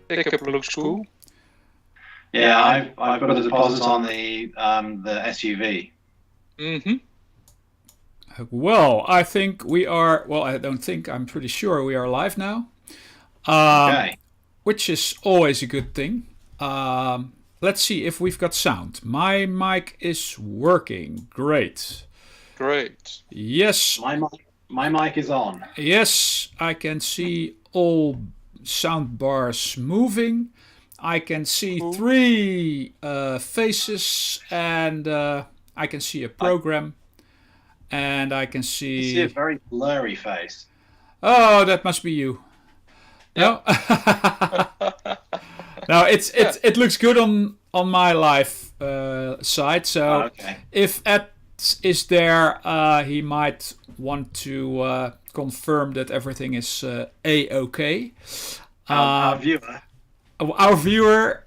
pickup looks cool. Yeah, I've got a deposit on the SUV. Mm-hmm. Well, I think we are. Well, I don't think. I'm pretty sure we are live now. Okay. Which is always a good thing. Let's see if we've got sound. My mic is working. Great. Yes. My mic is on. Yes, I can see all sound bars moving. I can see 3 faces, and I can see a program, and I can see. You see a very blurry face. Oh, that must be you. No, no, it looks good on my live side. So okay. If Ed is there, he might want to confirm that everything is a-okay. Our viewer. Our viewer,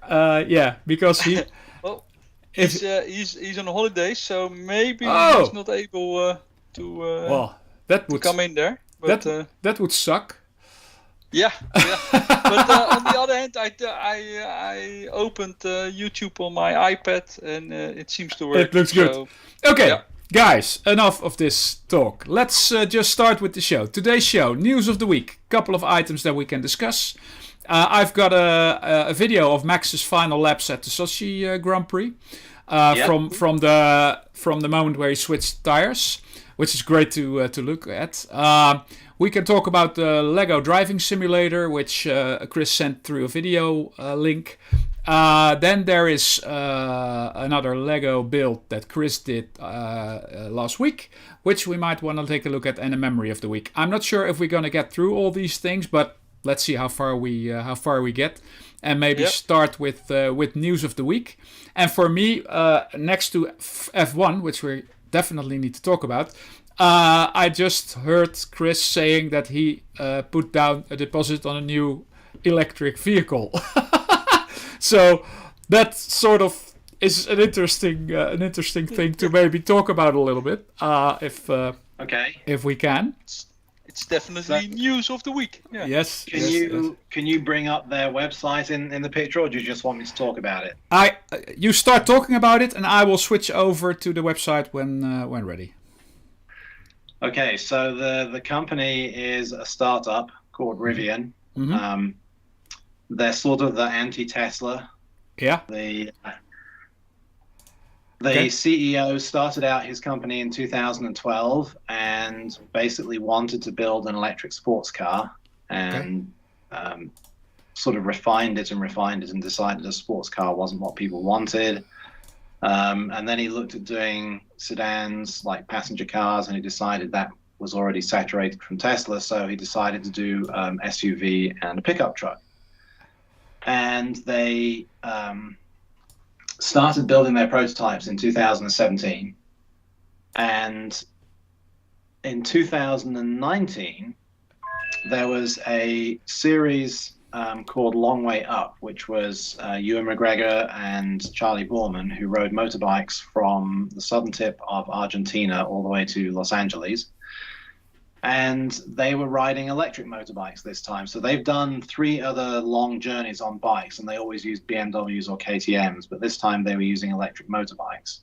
yeah, because he. Well, he's on holidays, so maybe he's not able to. Well, that would come in there. But, that would suck. Yeah. But on the other hand, I opened YouTube on my iPad, and it seems to work. It looks good. Okay. Yeah. Guys, enough of this talk. Let's just start with the show. Today's show, news of the week. Couple of items that we can discuss. I've got a video of Max's final laps at the Sochi Grand Prix from the moment where he switched tires, which is great to look at. We can talk about the Lego driving simulator, which Chris sent through a video link. Then there is another Lego build that Chris did last week, which we might want to take a look at, and a memory of the week. I'm not sure if we're going to get through all these things, but let's see how far we get, and maybe start with news of the week. And for me, next to F1, which we definitely need to talk about, I just heard Chris saying that he put down a deposit on a new electric vehicle. So that sort of is an interesting thing to maybe talk about a little bit, if we can. It's definitely news of the week. Yeah. Yes. Can you bring up their website in the picture, or do you just want me to talk about it? You start talking about it, and I will switch over to the website when ready. Okay, so the company is a startup called Rivian. Mm-hmm. They're sort of the anti-Tesla. Yeah. The CEO started out his company in 2012 and basically wanted to build an electric sports car, and sort of refined it and decided a sports car wasn't what people wanted. And then he looked at doing sedans like passenger cars, and he decided that was already saturated from Tesla, so he decided to do SUV and a pickup truck. And they started building their prototypes in 2017. And in 2019, there was a series called Long Way Up, which was Ewan McGregor and Charlie Borman, who rode motorbikes from the southern tip of Argentina all the way to Los Angeles. And they were riding electric motorbikes this time. So they've done 3 other long journeys on bikes, and they always used BMWs or KTMs, but this time they were using electric motorbikes.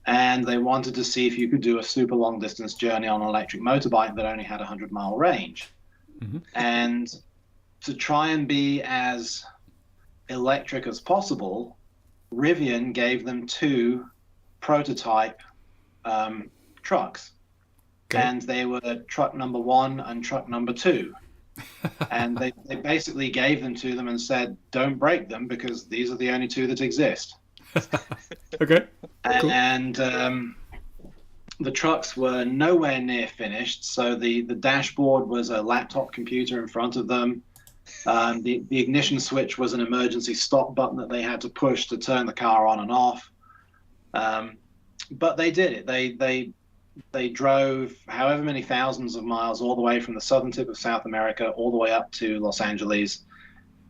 And they wanted to see if you could do a super long distance journey on an electric motorbike that only had a 100-mile range. Mm-hmm. And to try and be as electric as possible, Rivian gave them 2 prototype trucks. Okay. And they were truck number 1 and truck number 2. And they basically gave them to them and said, don't break them because these are the only 2 that exist. Okay. Cool. And the trucks were nowhere near finished. So the dashboard was a laptop computer in front of them. The ignition switch was an emergency stop button that they had to push to turn the car on and off. But they did it. They drove however many thousands of miles all the way from the southern tip of South America all the way up to Los Angeles.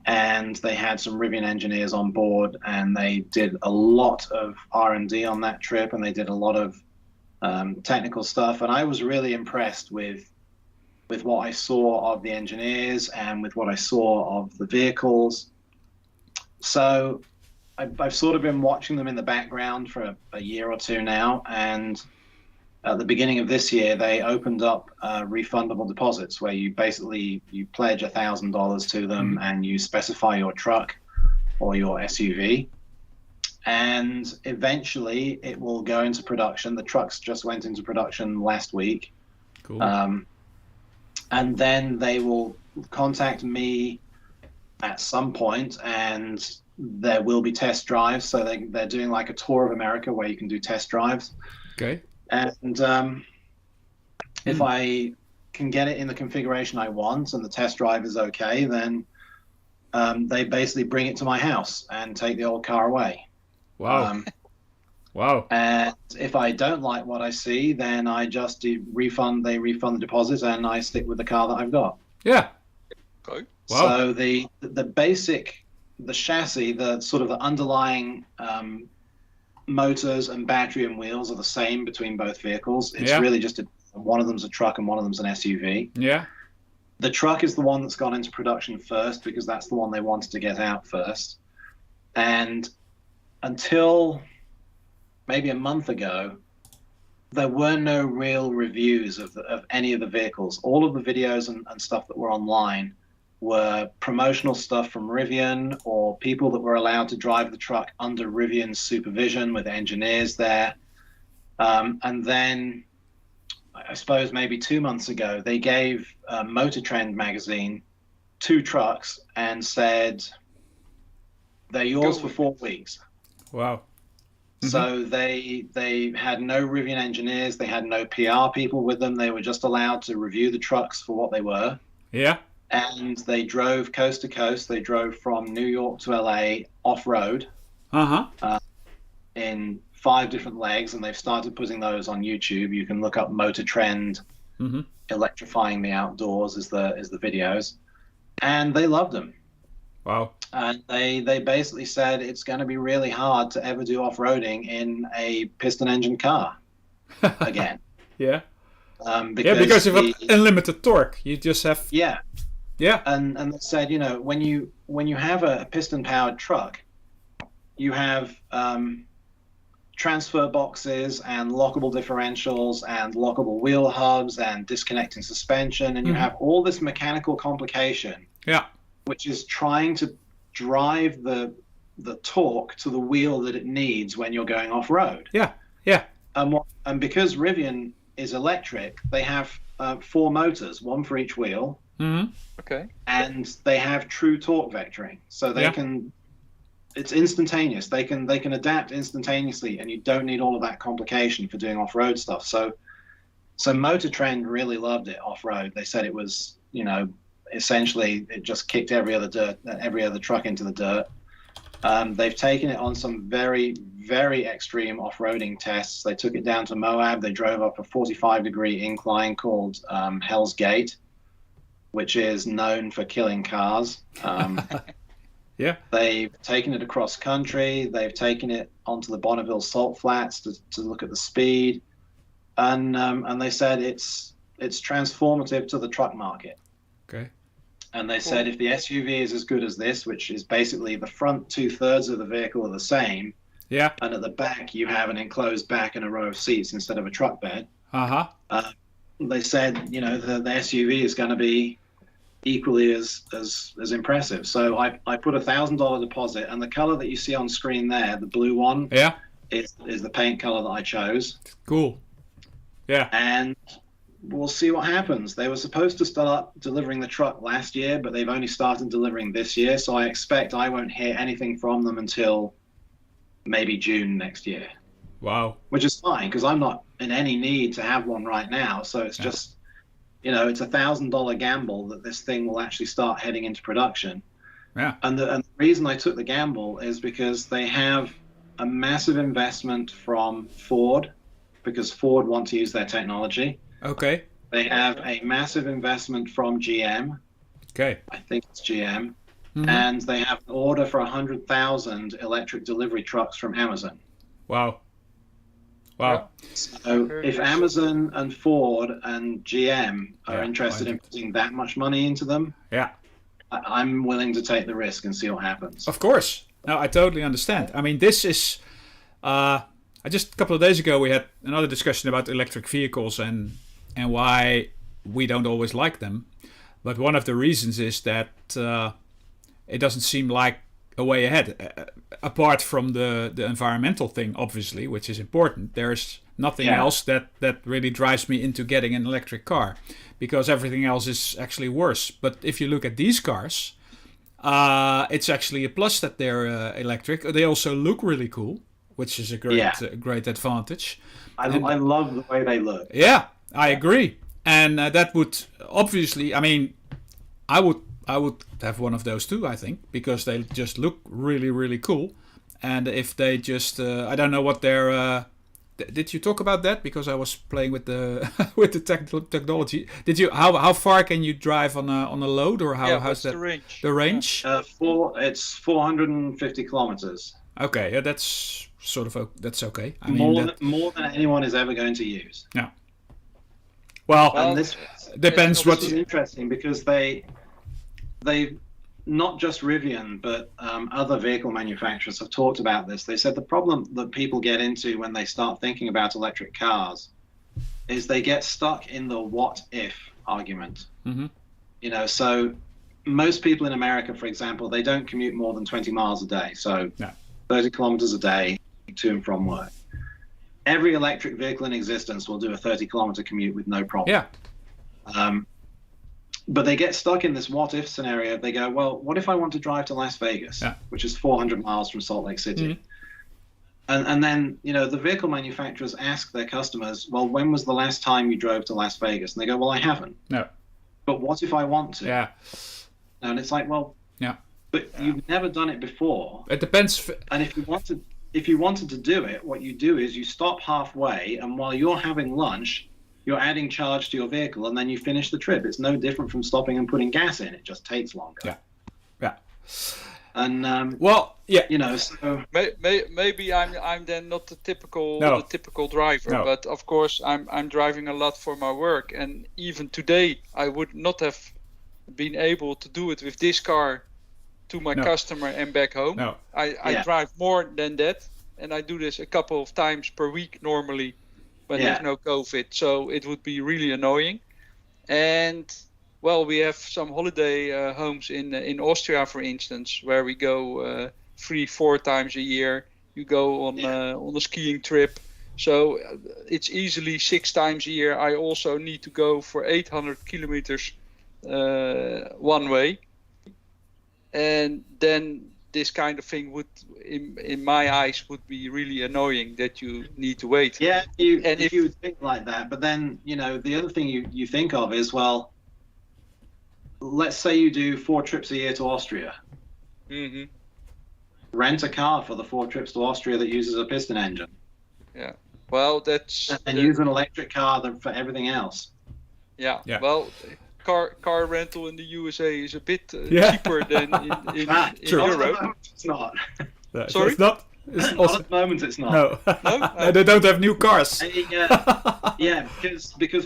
And they had some Rivian engineers on board, and they did a lot of R&D on that trip, and they did a lot of technical stuff. And I was really impressed with with what I saw of the engineers and with what I saw of the vehicles. So I've sort of been watching them in the background for a year or two now, and at the beginning of this year, they opened up refundable deposits where you basically pledge $1,000 to them and you specify your truck or your SUV. And eventually it will go into production. The trucks just went into production last week. Cool. And then they will contact me at some point, and there will be test drives. So they're doing like a tour of America where you can do test drives. Okay. And if I can get it in the configuration I want and the test drive is okay, then they basically bring it to my house and take the old car away. Wow. Wow. And if I don't like what I see, then I just refund the deposit and I stick with the car that I've got. Yeah. Okay. Wow. So the basic, the chassis, the sort of the underlying motors and battery and wheels are the same between both vehicles. It's really just one of them's a truck and one of them's an SUV. Yeah. The truck is the one that's gone into production first because that's the one they wanted to get out first. And until maybe a month ago, there were no real reviews of any of the vehicles. All of the videos and stuff that were online were promotional stuff from Rivian or people that were allowed to drive the truck under Rivian's supervision with engineers there. And then I suppose maybe 2 months ago, they gave Motor Trend magazine 2 trucks and said, they're yours for 4 weeks. Wow. So they had no Rivian engineers, they had no PR people with them. They were just allowed to review the trucks for what they were. Yeah. And they drove coast to coast. They drove from New York to LA off-road in 5 different legs, and they've started putting those on YouTube. You can look up Motor Trend electrifying the outdoors as the videos, and they loved them. Wow. And they basically said it's going to be really hard to ever do off-roading in a piston engine car again. Yeah. Because you've got unlimited torque. You just have. Yeah. Yeah. And they said, when you have a piston powered truck, you have transfer boxes and lockable differentials and lockable wheel hubs and disconnecting suspension, and you have all this mechanical complication. Yeah. Which is trying to drive the torque to the wheel that it needs when you're going off road. Yeah. Yeah. And because Rivian is electric, they have 4 motors, 1 for each wheel. Okay. And they have true torque vectoring, so they can. It's instantaneous. They can adapt instantaneously, and you don't need all of that complication for doing off-road stuff. So Motor Trend really loved it off-road. They said it was, essentially it just kicked every other truck into the dirt. They've taken it on some very, very extreme off-roading tests. They took it down to Moab. They drove up a 45-degree incline called Hell's Gate, which is known for killing cars. Yeah. They've taken it across country. They've taken it onto the Bonneville Salt Flats to look at the speed, and they said it's transformative to the truck market. Okay. And they said if the SUV is as good as this, which is basically the front 2/3 of the vehicle are the same, yeah, and at the back you have an enclosed back and a row of seats instead of a truck bed. They said the SUV is going to be equally as impressive. So I put $1,000 deposit, and the color that you see on screen there, the blue one, is the paint color that I chose. Cool. Yeah. And we'll see what happens. They were supposed to start delivering the truck last year, but they've only started delivering this year, so I expect I won't hear anything from them until maybe June next year. Wow. Which is fine, because I'm not in any need to have one right now, so it's just it's $1,000 gamble that this thing will actually start heading into production. Yeah. And the reason I took the gamble is because they have a massive investment from Ford, because Ford want to use their technology. Okay. They have a massive investment from GM. Okay. I think it's GM. And they have an order for 100,000 electric delivery trucks from Amazon. Wow. Wow. So if Amazon and Ford and GM are interested in putting that much money into them, I'm willing to take the risk and see what happens. Of course. No, I totally understand. I mean, this is... just a couple of days ago, we had another discussion about electric vehicles and why we don't always like them. But one of the reasons is that it doesn't seem like a way ahead. Apart from the environmental thing, obviously, which is important, there's nothing else that really drives me into getting an electric car, because everything else is actually worse. But if you look at these cars, it's actually a plus that they're electric. They also look really cool, which is a great advantage. I love the way they look. Yeah, I agree. And that would obviously, I mean, I would have one of those too, I think, because they just look really, really cool. And if they just, I don't know what their... did you talk about that? Because I was playing with the with the technology. Did you? How far can you drive on a load, or how's that? The range. The range? It's 450 kilometers. Okay, yeah, that's sort of that's okay. I mean, more than anyone is ever going to use. Yeah. Well, and this depends what. It's interesting because they not just Rivian, but other vehicle manufacturers have talked about this. They said the problem that people get into when they start thinking about electric cars is they get stuck in the what if argument. Mm-hmm. You know, so most people in America, for example, they don't commute more than 20 miles a day. So 30 kilometers a day to and from work. Every electric vehicle in existence will do a 30-kilometer commute with no problem. Yeah. But they get stuck in this what-if scenario. They go, well, what if I want to drive to Las Vegas, which is 400 miles from Salt Lake City? Mm-hmm. And then, you know, the vehicle manufacturers ask their customers, well, when was the last time you drove to Las Vegas? And they go, well, I haven't. No. But what if I want to? Yeah. And it's like, well, but you've never done it before. It depends. And if you wanted to do it, what you do is you stop halfway, and while you're having lunch, you're adding charge to your vehicle, and then you finish the trip. It's no different from stopping and putting gas in. It just takes longer. Yeah. And you know, so maybe I'm then not the typical driver, but of course I'm driving a lot for my work, and even today I would not have been able to do it with this car to my customer and back home. I drive more than that, and I do this a couple of times per week normally when there's no COVID, so it would be really annoying. And well, we have some holiday homes in Austria, for instance, where we go 3-4 times a year. You go on a skiing trip, so it's easily 6 times a year. I also need to go for 800 kilometers one way, and then this kind of thing would, in my eyes, would be really annoying that you need to wait. Yeah, if you would think like that, but then, you know, the other thing you think of is, well, let's say you do 4 trips a year to Austria. Mm-hmm. Rent a car for the 4 trips to Austria that uses a piston engine. Yeah, well, that's... And use an electric car for everything else. Yeah. Well... Car rental in the USA is a bit cheaper than in Europe. It's not. Sorry? It's not. At the moment, it's not. No, they don't have new cars. Because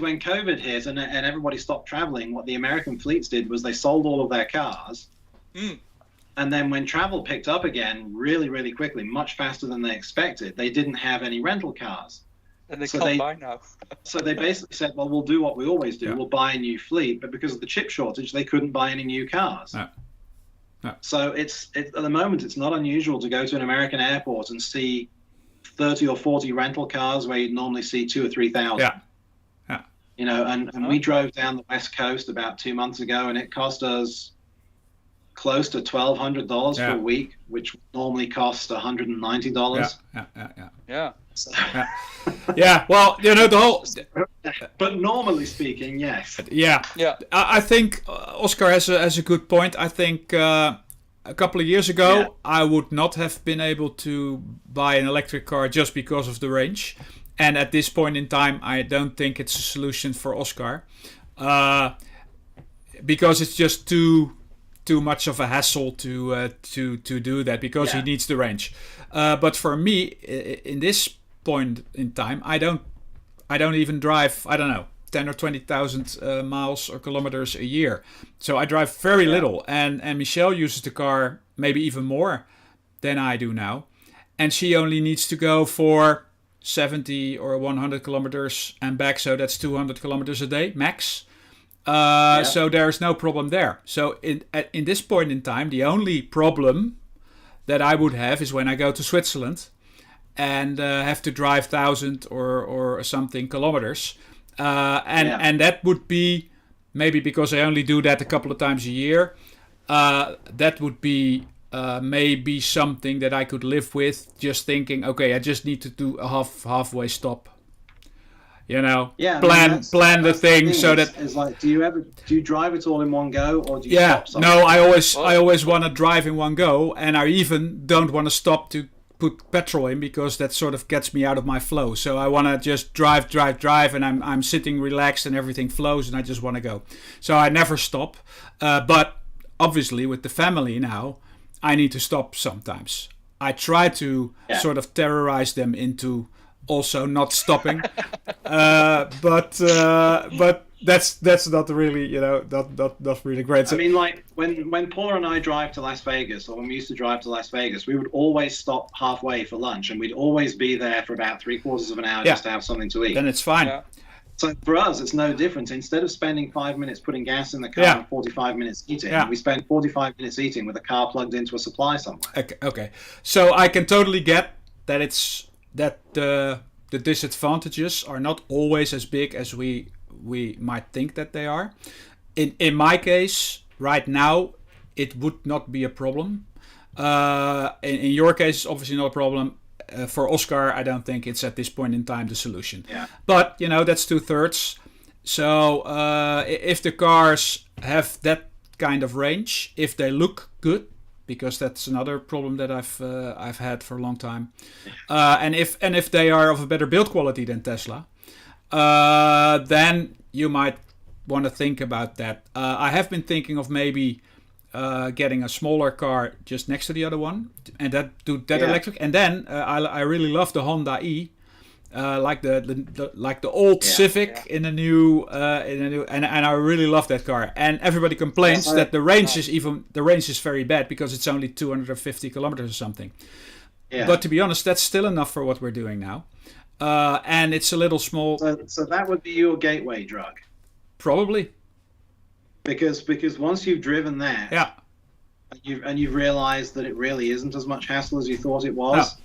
when COVID hit and everybody stopped traveling, what the American fleets did was they sold all of their cars. And then when travel picked up again really, really quickly, much faster than they expected, they didn't have any rental cars. And they can't buy now. So they basically said, well, we'll do what we always do. We'll buy a new fleet. But because of the chip shortage, they couldn't buy any new cars. No. So it's at the moment, it's not unusual to go to an American airport and see 30 or 40 rental cars where you'd normally see 2,000 or 3,000. Yeah. You know, and we drove down the West Coast about 2 months ago, and it cost us close to $1,200 for a week, which normally costs $190. Yeah. So. Yeah, well, you know, the whole... But normally speaking, yes. Yeah. I think Oscar has a good point. I think a couple of years ago, I would not have been able to buy an electric car just because of the range. And at this point in time, I don't think it's a solution for Oscar. Because it's just too much of a hassle to do that, because he needs the range. But for me, in this point in time, I don't even drive, I don't know, 10 or 20,000 miles or kilometers a year. So I drive very little. And Michelle uses the car maybe even more than I do now. And she only needs to go for 70 or 100 kilometers and back. So that's 200 kilometers a day, max. So there's no problem there. So in this point in time, the only problem that I would have is when I go to Switzerland and have to drive 1,000 or something kilometers. And that would be, maybe because I only do that a couple of times a year, that would be maybe something that I could live with, just thinking, okay, I just need to do a halfway stop. You know, plan the thing so that it's like, do you drive it all in one go, or do you stop somewhere? No, I always want to drive in one go, and I even don't want to stop to put petrol in, because that sort of gets me out of my flow. So I want to just drive, and I'm sitting relaxed and everything flows, and I just want to go. So I never stop. But obviously with the family now, I need to stop sometimes. I try to sort of terrorize them into also not stopping, but that's not really, not really great. So, I mean, like when Paula and I drive to Las Vegas, or when we used to drive to Las Vegas, we would always stop halfway for lunch, and we'd always be there for about 3/4 of an hour just to have something to eat. Then it's fine. Yeah. So for us, it's no different. Instead of spending 5 minutes putting gas in the car and 45 minutes eating, we spend 45 minutes eating with a car plugged into a supply somewhere. Okay. So I can totally get that the disadvantages are not always as big as we might think that they are. In my case, right now, it would not be a problem. In your case, it's obviously not a problem. For Oscar, I don't think it's at this point in time the solution. Yeah. But, that's 2/3. So if the cars have that kind of range, if they look good, because that's another problem that I've had for a long time, and if they are of a better build quality than Tesla, then you might want to think about that. I have been thinking of maybe getting a smaller car just next to the other one, and do that electric. And then I really love the Honda E, like the old Civic in a new, and I really love that car. And everybody complains that the range is very bad, because it's only 250 kilometers or something. Yeah. But to be honest, that's still enough for what we're doing now. And it's a little small. So that would be your gateway drug. Probably. Because once you've driven that, and you've realized that it really isn't as much hassle as you thought it was,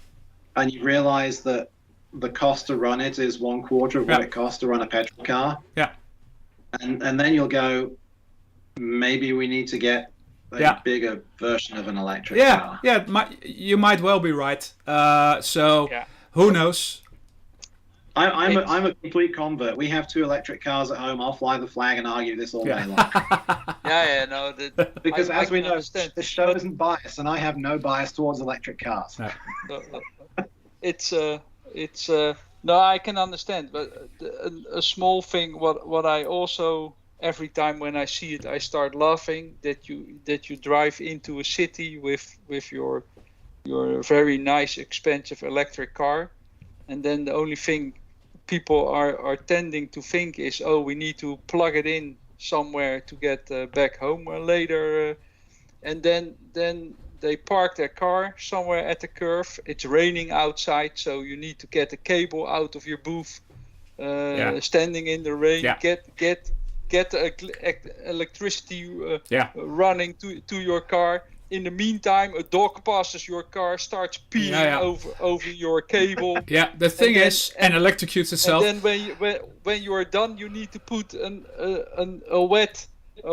and you realize that the cost to run it is 1/4 of what it costs to run a petrol car. Yeah. And then you'll go, maybe we need to get a bigger version of an electric car. Yeah, you might well be right. Who knows? I'm a complete convert. We have 2 electric cars at home. I'll fly the flag and argue this all day long. Because as we know, the show isn't biased, and I have no bias towards electric cars. No. No, I can understand, but a small thing. What I also, every time when I see it, I start laughing that you drive into a city with your very nice, expensive electric car, and then the only thing people are tending to think is, we need to plug it in somewhere to get back home later, and then they park their car somewhere at the curve. It's raining outside, so you need to get a cable out of your booth, standing in the rain. Get the electricity running to your car. In the meantime, a dog passes your car, starts peeing over your cable. Yeah, the thing and electrocutes itself. And then when you are done, you need to put a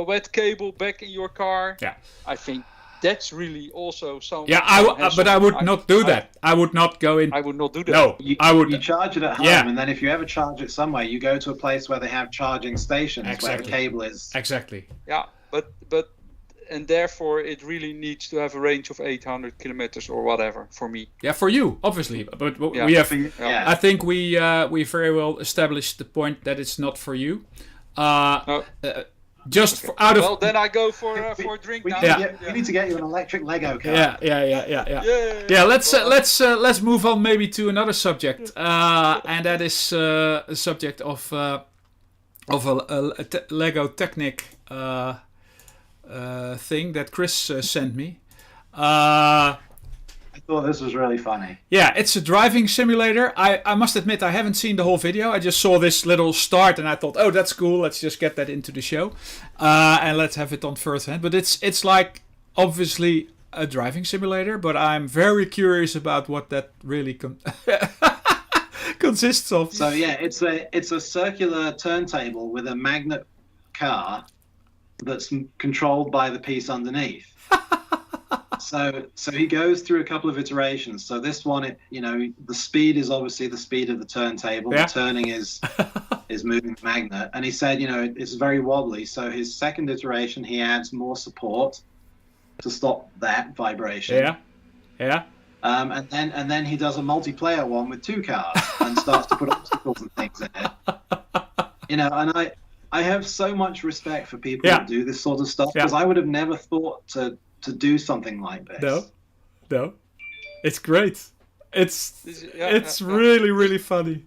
wet cable back in your car. Yeah, I think that's really also something. Yeah, but I would not do that. I would not go in. I would not do that. No, I would. You charge it at home, and then if you ever charge it somewhere, you go to a place where they have charging stations where the cable is. Exactly. Yeah, but and therefore it really needs to have a range of 800 kilometers or whatever for me. Yeah, for you, obviously. But we have. I think we very well established the point that it's not for you. just out of. Well, then I go for a drink now. We need to get you an electric Lego car. Yeah. Let's move on maybe to another subject, and that is a subject of a Lego Technic thing that Chris sent me. I thought this was really funny. Yeah, it's a driving simulator. I must admit I haven't seen the whole video. I just saw this little start and I thought, oh, that's cool. Let's just get that into the show, and let's have it on first hand. But it's like obviously a driving simulator, but I'm very curious about what that really consists of. So yeah, it's a circular turntable with a magnet car that's controlled by the piece underneath. So he goes through a couple of iterations. So this one, the speed is obviously the speed of the turntable. Yeah. The turning is moving the magnet. And he said, it's very wobbly. So his second iteration, he adds more support to stop that vibration. Yeah. And then he does a multiplayer one with 2 cars and starts to put obstacles and things in it. And I have so much respect for people who do this sort of stuff, because I would have never thought to do something like this. No, it's great. It's really, really funny.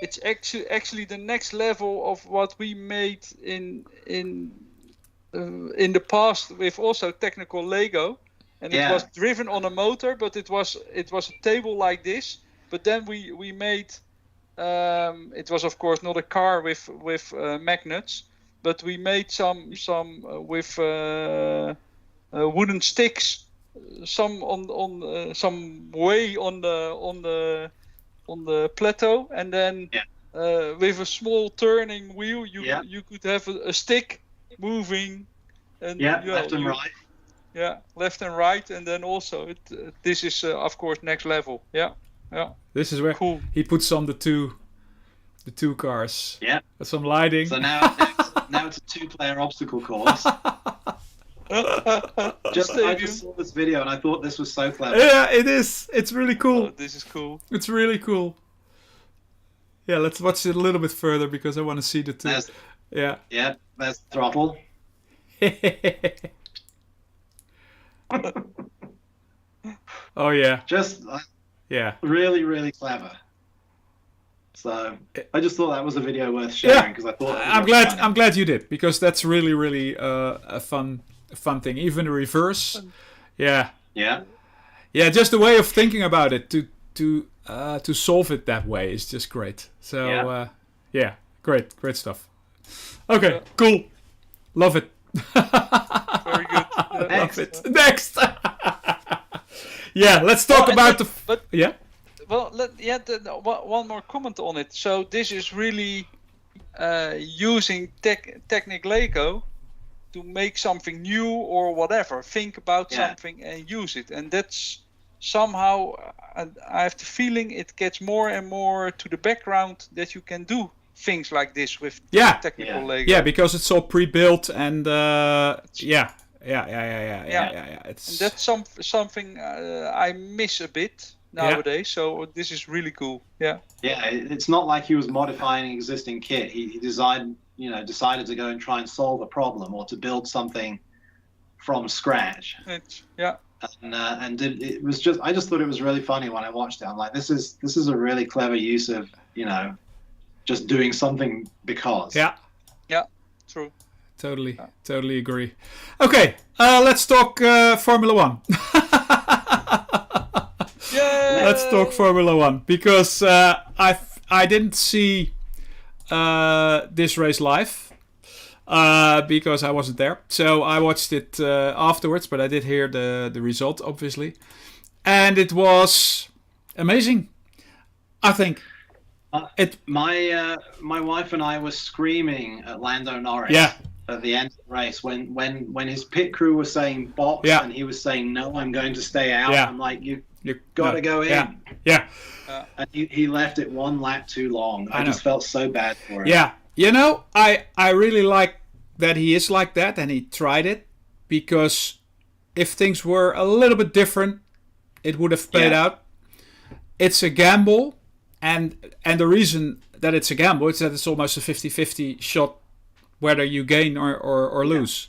It's actually the next level of what we made in the past with also technical Lego, and it was driven on a motor, but it was a table like this. But then we made it was of course not a car with magnets, but we made some with wooden sticks, some on some way on the plateau, and then with a small turning wheel, you could have a stick moving, and left and right. Yeah, left and right, and then also this is of course next level. Yeah. This is where he puts on the two cars. Yeah. Some lighting. So now it's a 2-player obstacle course. I just saw this video and I thought this was so clever. Yeah, it is. It's really cool. Oh, this is cool. It's really cool. Yeah, let's watch it a little bit further because I want to see the two. Yeah, there's throttle. Oh yeah. Just really, really clever. So I just thought that was a video worth sharing because I thought I'm glad you did, because that's really, really a fun thing. Even the reverse. Yeah. Just the way of thinking about it to solve it that way is just great. So great stuff. Okay, cool. Love it. Very good. Love it. Next. Let's talk about Well, one more comment on it. So this is really using Technic Lego to make something new or whatever. Think about something and use it. And that's somehow, I have the feeling it gets more and more to the background that you can do things like this with technical Lego. Yeah, because it's all pre-built and It's and that's something I miss a bit nowadays. So this is really cool. It's not like he was modifying an existing kit. He decided to go and try and solve a problem or to build something from scratch. And it was just, I just thought it was really funny when I watched it. I'm like, this is a really clever use of just doing something because. True. Totally agree. Okay, let's talk Formula One. Let's talk Formula One, because I didn't see this race live because I wasn't there. So I watched it afterwards, but I did hear the result, obviously. And it was amazing, I think. My wife and I were screaming at Lando Norris at the end of the race when his pit crew was saying box and he was saying, no, I'm going to stay out. I'm like, you got to go in. And he left it one lap too long. I just felt so bad for him. I really like that he is like that and he tried it, because if things were a little bit different, it would have played out. It's a gamble, and the reason that it's a gamble is that it's almost a 50-50 shot whether you gain or lose.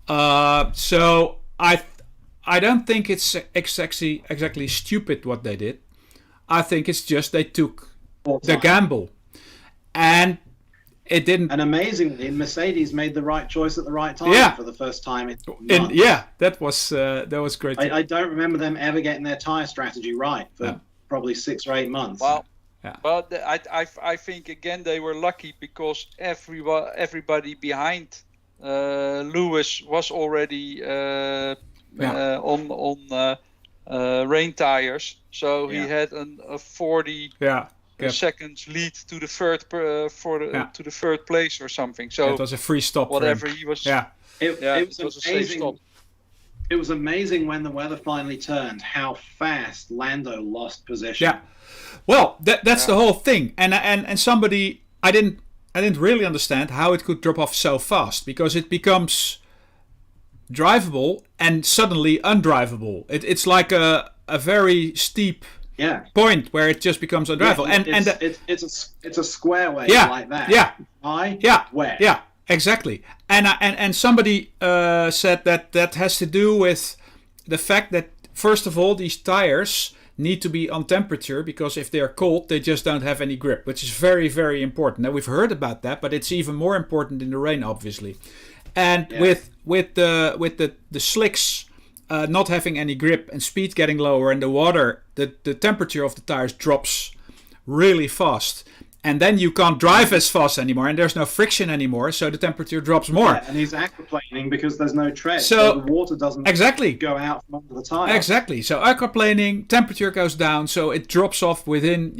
So I don't think it's exactly stupid what they did. I think it's just they took the gamble, and it didn't. And amazingly, Mercedes made the right choice at the right time for the first time in months. That was great. I don't remember them ever getting their tyre strategy right for probably 6 or 8 months. Well, I think again they were lucky because everybody behind Lewis was already on rain tires, so he had a 40 seconds lead to the third to the third place or something. So it was a free stop. Whatever he was. It was a safe stop. It was amazing when the weather finally turned how fast Lando lost position. Yeah. Well, that's the whole thing, and somebody I didn't really understand how it could drop off so fast, because it becomes drivable and suddenly undrivable. It's like a very steep point where it just becomes undrivable. It's a square wave like that. Yeah, exactly. And somebody said that has to do with the fact that, first of all, these tires need to be on temperature, because if they're cold they just don't have any grip, which is very, very important. Now, we've heard about that, but it's even more important in the rain, obviously. And with the slicks not having any grip and speed getting lower, and the water, the temperature of the tires drops really fast, and then you can't drive as fast anymore, and there's no friction anymore, so the temperature drops more. And he's aquaplaning because there's no tread, so the water doesn't go out from under the tire. Exactly. So aquaplaning, temperature goes down, so it drops off within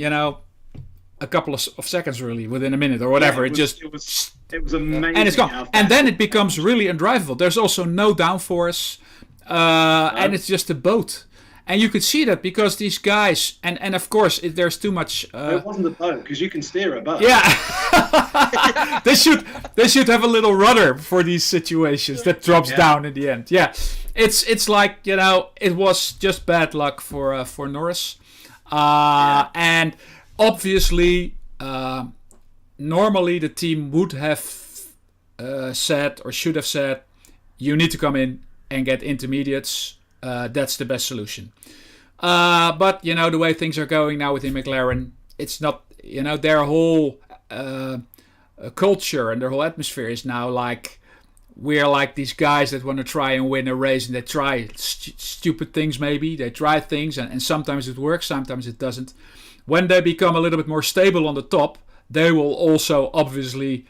a couple of seconds, really, within a minute or whatever. It was amazing, and it's gone. And then it becomes really undrivable. There's also no downforce, and it's just a boat. And you could see that because these guys, and of course, there's too much. It wasn't a boat, because you can steer a boat. Yeah, they should have a little rudder for these situations that drops down in the end. Yeah, it's like, it was just bad luck for Norris, and obviously, normally the team would have said, or should have said, you need to come in and get intermediates. That's the best solution. But, the way things are going now within McLaren, it's not, their whole culture and their whole atmosphere is now like, we're like these guys that want to try and win a race, and they try stupid things maybe. They try things, and sometimes it works, sometimes it doesn't. When they become a little bit more stable on the top, they will also obviously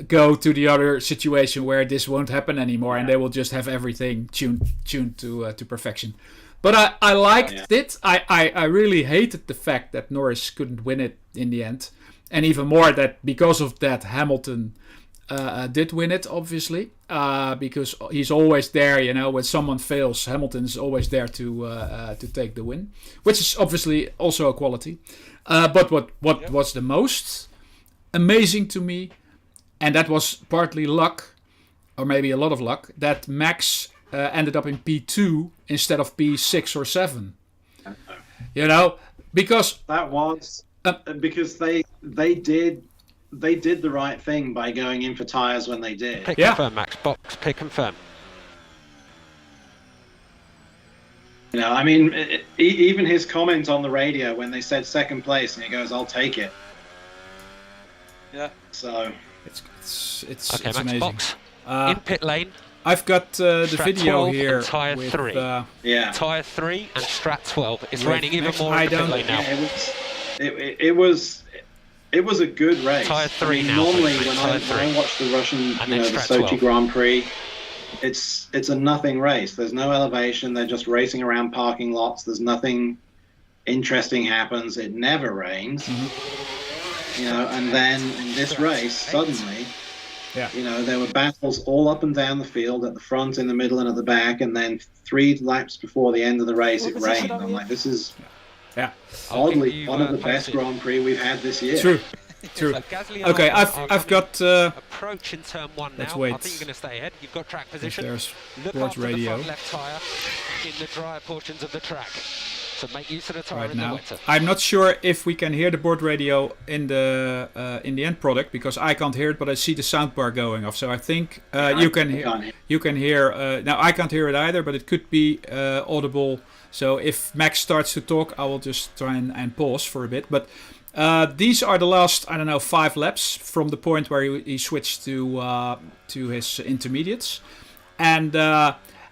go to the other situation where this won't happen anymore, and they will just have everything tuned to perfection. But I liked it. I really hated the fact that Norris couldn't win it in the end, and even more that because of that Hamilton did win it, obviously, because he's always there. When someone fails, Hamilton's always there to take the win, which is obviously also a quality. But what was the most amazing to me, and that was partly luck, or maybe a lot of luck, that Max ended up in P2 instead of P6 or 7. Because that was because they did the right thing by going in for tyres when they did. Pick and firm, Max. Box, pick and firm. Even his comment on the radio when they said second place, and he goes, "I'll take it." Yeah. So it's okay, Max, amazing. Box. In pit lane. I've got the video here. Tyre with, 3. Tyre 3 and Strat 12. It's raining even more in the pit lane now. It was a good race. Tyre 3 now. Normally, when I watch the Russian, the Sochi 12. Grand Prix, it's a nothing race. There's no elevation. They're just racing around parking lots. There's nothing interesting happens. It never rains. And then in this race, suddenly, there were battles all up and down the field, at the front, in the middle, and at the back. And then 3 laps before the end of the race, it rained. I'm like, this is oddly one of the best Grand Prix we've had this year. True. Okay, I've got approach in turn 1 now. Let's wait. I think you're going to stay ahead. You've got track position. There's Look sports after radio. the front left tyre in the drier portions of the track. So make use of the tyre right in now. the wetter. I'm not sure if we can hear the board radio in the end product, because I can't hear it, but I see the sound bar going off. So I think you can hear. You can hear. Now I can't hear it either, but it could be audible. So if Max starts to talk, I will just try and pause for a bit. But these are the last, I don't know, 5 laps from the point where he switched to his intermediates, and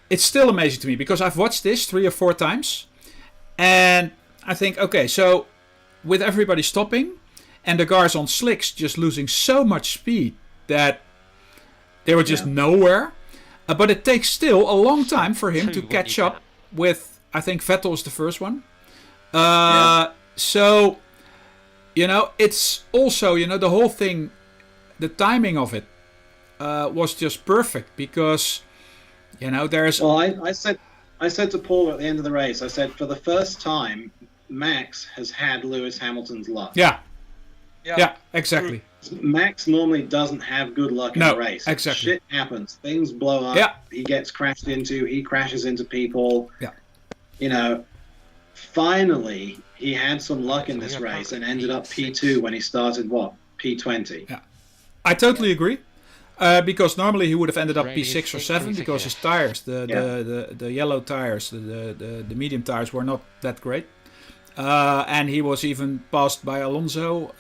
it's still amazing to me because I've watched this 3 or 4 times. And I think, okay, so with everybody stopping and the cars on slicks just losing so much speed that they were just nowhere. But it takes still a long time for him to catch up with, I think Vettel was the first one. So, it's also, the whole thing, the timing of it was just perfect because, there's... Well, I said to Paul at the end of the race, I said, for the first time, Max has had Lewis Hamilton's luck. Yeah, exactly. Max normally doesn't have good luck in a race. Exactly. Shit happens. Things blow up. Yeah. He gets crashed into. He crashes into people. Yeah. Finally, he had some luck in this race and ended up P2 when he started, P20. Yeah. I totally agree. Because normally he would have ended up P6 or 7 because his tires, the yellow tires, the medium tires were not that great. And he was even passed by Alonso,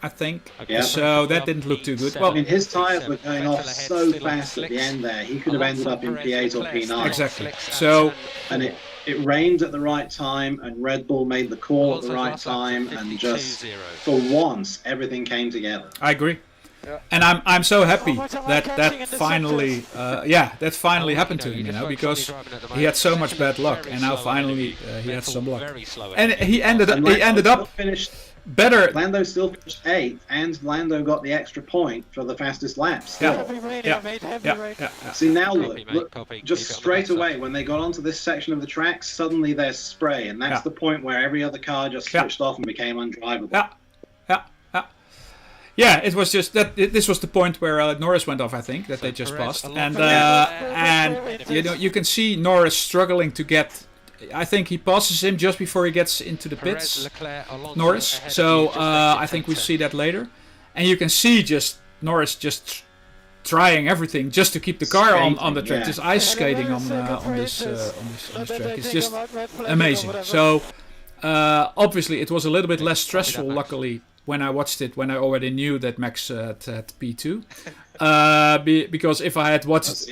I think. Yeah. So that didn't look too good. Well, his tires were going off so fast at the end there. He could have ended up in P8 or P9. Exactly. So, and it rained at the right time, and Red Bull made the call at the right time, and just for once everything came together. I agree. Yeah. And I'm so happy that finally happened to him, because he had so much bad luck, and now finally he had some luck. And he ended up finished better. Lando still finished 8th, and Lando got the extra point for the fastest lap. Yeah. See, now look, just straight away when they got onto this section of the track, suddenly there's spray, and that's the point where every other car just switched off and became undrivable. Yeah, it was just that. This was the point where Norris went off. I think that they just passed, and you can see Norris struggling to get. I think he passes him just before he gets into the pits. Norris. So I think we see that later, and you can see just Norris just trying everything just to keep the car on the track, just ice skating on this track. It's just amazing. So obviously it was a little bit less stressful. Luckily, when I watched it, when I already knew that Max had P2, because if I had watched,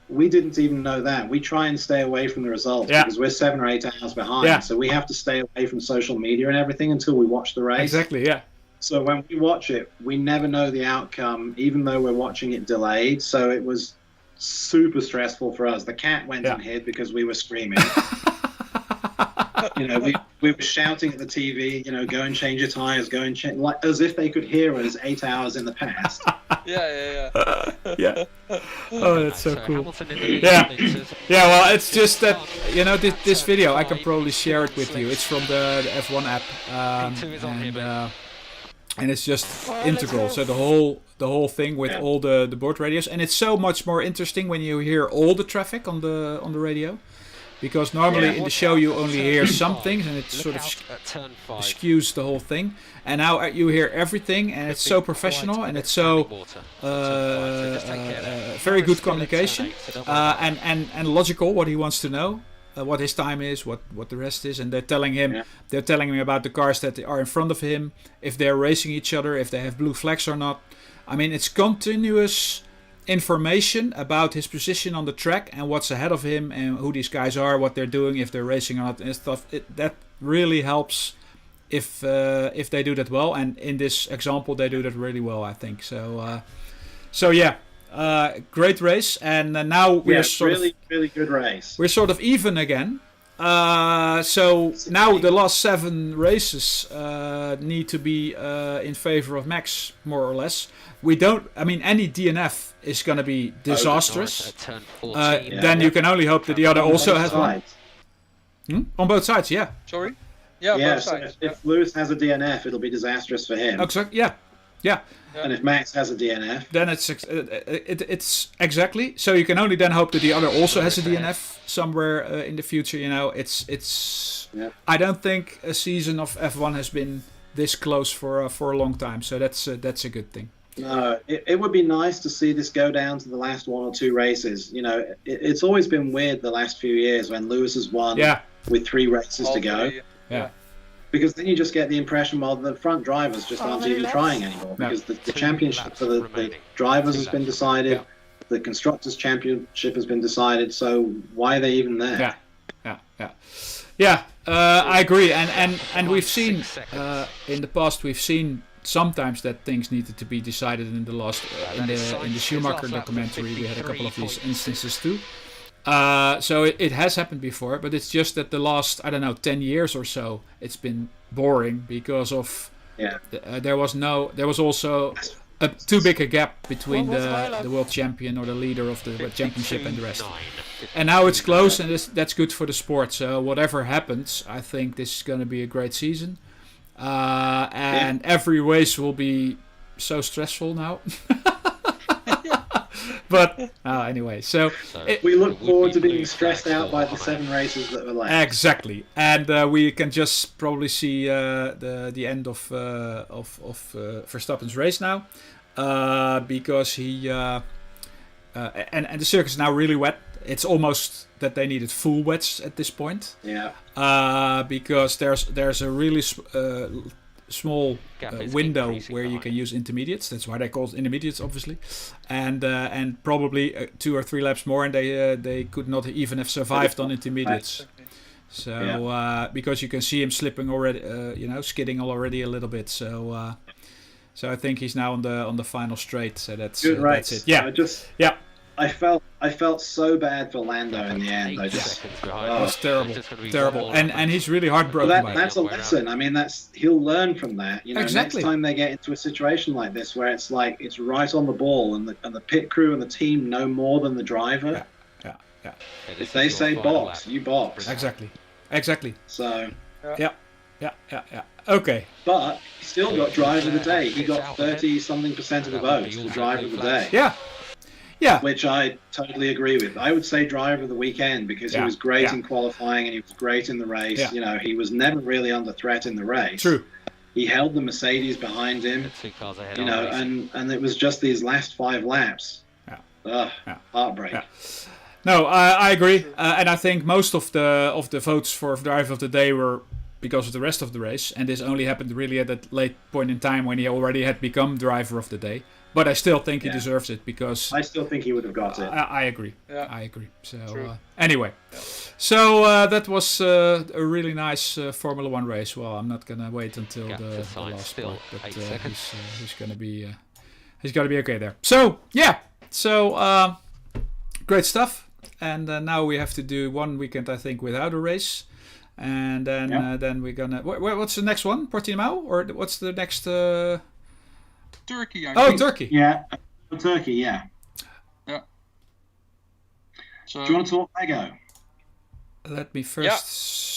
we didn't even know that. We try and stay away from the results because we're 7 or 8 hours behind. So we have to stay away from social media and everything until we watch the race. Exactly. Yeah. So when we watch it, we never know the outcome, even though we're watching it delayed. So it was super stressful for us. The cat went and hid because we were screaming. We were shouting at the TV, go and change your tires, go and change, like as if they could hear us 8 hours in the past. Yeah. Oh, that's so cool. Yeah. Well, it's just that this video I can probably share it with you. It's from the F1 app, and it's just integral. So the whole thing with all the board radios, and it's so much more interesting when you hear all the traffic on the radio. Because normally in the show you only hear some things and it sort of skews the whole thing. And now you hear everything, and it's so professional, and it's so very good communication and logical what he wants to know, what his time is, what the rest is, and they're telling him about the cars that are in front of him, if they're racing each other, if they have blue flags or not. I mean, it's continuous information about his position on the track and what's ahead of him and who these guys are, what they're doing, if they're racing or not, and stuff. That really helps if they do that well. And in this example, they do that really well, I think. So great race, and now we're really good race. We're sort of even again. So now the last 7 races need to be in favor of Max, more or less. Any DNF is going to be disastrous. Then you can only hope that the other also has one. On both sides, yeah. Sorry? Yeah, both sides. If Lewis has a DNF, it'll be disastrous for him. Exactly. Yeah. Yeah. And if Max has a DNF, then it's exactly. So you can only then hope that the other also has a DNF somewhere in the future. It's. Yeah. I don't think a season of F1 has been this close for a long time. So that's a good thing. No, it would be nice to see this go down to the last 1 or 2 races. It's always been weird the last few years when Lewis has won with 3 races to go. Yeah. Because then you just get the impression, well, the front drivers just aren't even trying anymore. Because the championship for the drivers has been decided, the constructors' championship has been decided. So why are they even there? Yeah. I agree, and we've seen in the past sometimes that things needed to be decided in the last in the Schumacher documentary. We had a couple of these instances too. So it has happened before, but it's just that the last 10 years or so it's been boring because of there was also too big a gap between the world champion or the leader of the championship and the rest. And now it's close, and that's good for the sport. So whatever happens, I think this is going to be a great season. And every race will be so stressful now. But anyway, so we look forward to being stressed out by the 7 races that were left. Exactly, and we can just probably see the end of Verstappen's race now, because he and the circuit is now really wet. It's almost that they needed full wets at this point. Yeah. Because there's a really small window where you can use intermediates. That's why they're called intermediates, obviously. And probably 2 or 3 laps more, and they could not even have survived on intermediates. So because you can see him slipping already, skidding already a little bit. So I think he's now on the final straight. So that's good that's it. Yeah. I felt so bad for Lando in the end. It was terrible, and he's really heartbroken. Well, that's a lesson. I mean, he'll learn from that. Exactly. Next time they get into a situation like this where it's like it's right on the ball, and the pit crew and the team know more than the driver. Yeah. If they say box, you box. Exactly. So. Yeah. Okay. But he still got driver of the day. He got 30-something% of the votes for driver of the day. Yeah. Which I totally agree with. I would say driver of the weekend because he was great in qualifying and he was great in the race. Yeah. He was never really under threat in the race. True. He held the Mercedes behind him. And it was just these last 5 laps. Heartbreak. Yeah. No, I agree. And I think most of the votes for driver of the day were because of the rest of the race, and this only happened really at that late point in time when he already had become driver of the day. But I still think he deserves it because I still think he would have got it. I agree. I agree. So anyway, so that was a really nice Formula One race. Well, I'm not gonna wait until the last part, but he's gonna be okay there. So great stuff. And now we have to do 1 weekend, I think, without a race. And then we're gonna. What's the next one? Portimao, or what's the next? Turkey. I think. Turkey. Yeah, Turkey. Yeah. So, do you want to talk Lego? Let me first